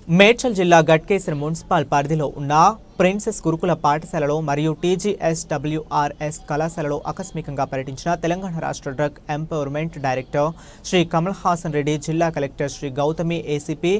మేడ్చల్ జిల్లా గట్కేసర్ మున్సిపల్ పరిధిలో ఉన్న ప్రిన్సెస్ గురుకుల పాఠశాలలో మరియు టీజీఎస్డబ్ల్యూఆర్ఎస్ కళాశాలలో ఆకస్మికంగా పర్యటించిన తెలంగాణ రాష్ట్ర drug empowerment director Shri Kamal Haasan Reddy, జిల్లా collector Shri Gautami, ACP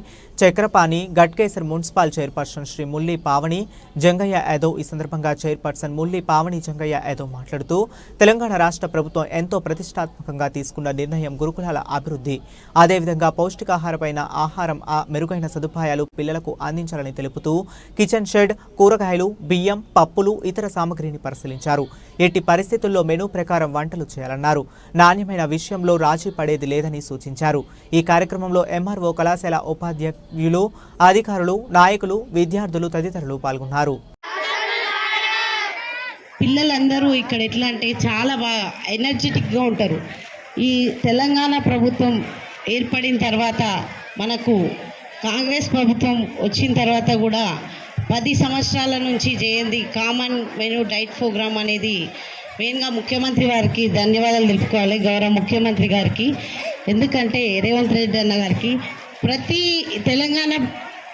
Chakrapani, Ghatkesar municipal chairperson Shri Mulli Pavani Jangaiah Yadav. ఈ సందర్భంగా చైర్పర్సన్ ముల్లి పావని జంగయ్య యాదవ్ మాట్లాడుతూ, తెలంగాణ రాష్ట్ర ప్రభుత్వం ఎంతో ప్రతిష్టాత్మకంగా తీసుకున్న నిర్ణయం గురుకులాల అభివృద్ధి, అదేవిధంగా పౌష్టికాహారపైన ఆహారం, మెరుగైన సదుపాయాలు పిల్లలకు అందించాలని తెలుపుతూ కిచెన్ షెడ్, కూరగాయలు, బియ్యం, పప్పులు, ఇతర సామగ్రిని పరిశీలించారు. ఎట్టి పరిస్థితుల్లో మెనూ ప్రకారం వంటలు చేయాలన్నారు. నాణ్యమైన విషయంలో రాజీ పడేది లేదని సూచించారు. ఈ కార్యక్రమంలో ఎంఆర్ఓ, కళాశాల ఉపాధ్యాయులు, అధికారులు, నాయకులు, విద్యార్థులు తదితరులు పాల్గొన్నారు. పిల్లలందరూ ఇక్కడ ఎట్లా అంటే చాలా బాగా ఎనర్జెటిక్గా ఉంటారు. ఈ తెలంగాణ ప్రభుత్వం ఏర్పడిన తర్వాత, మనకు కాంగ్రెస్ ప్రభుత్వం వచ్చిన తర్వాత కూడా 10 సంవత్సరాల నుంచి చేయండి కామన్ మెనూ డైట్ ప్రోగ్రామ్ అనేది మెయిన్గా ముఖ్యమంత్రి వారికి ధన్యవాదాలు తెలుపుకోవాలి, గౌరవ ముఖ్యమంత్రి గారికి. ఎందుకంటే రేవంత్ రెడ్డి అన్న గారికి ప్రతి తెలంగాణ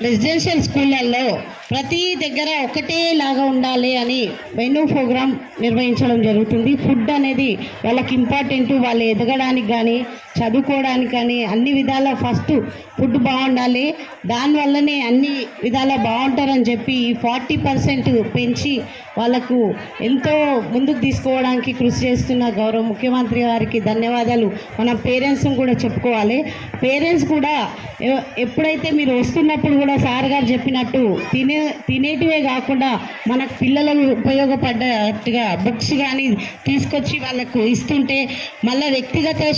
రెసిడెన్షియల్ స్కూళ్ళల్లో ప్రతి దగ్గర ఒకటేలాగా ఉండాలి అని మెనూ ప్రోగ్రామ్ నిర్వహించడం జరుగుతుంది. ఫుడ్ అనేది వాళ్ళకి ఇంపార్టెంట్, వాళ్ళు ఎదగడానికి కానీ చదువుకోవడానికి కానీ అన్ని విధాల ఫస్ట్ ఫుడ్ బాగుండాలి, దానివల్లనే అన్ని విధాలా బాగుంటారని చెప్పి 40% పెంచి వాళ్ళకు ఎంతో ముందుకు తీసుకోవడానికి కృషి చేస్తున్న గౌరవ ముఖ్యమంత్రి గారికి ధన్యవాదాలు. మన పేరెంట్స్ని కూడా చెప్పుకోవాలి. పేరెంట్స్ కూడా ఎప్పుడైతే మీరు వస్తున్నప్పుడు కూడా సార్ గారు చెప్పినట్టు తినేటివే కాకుండా మనకు పిల్లలకు ఉపయోగపడ్డట్టుగా బుక్స్ కానీ తీసుకొచ్చి వాళ్ళకు ఇస్తుంటే మళ్ళీ వ్యక్తిగత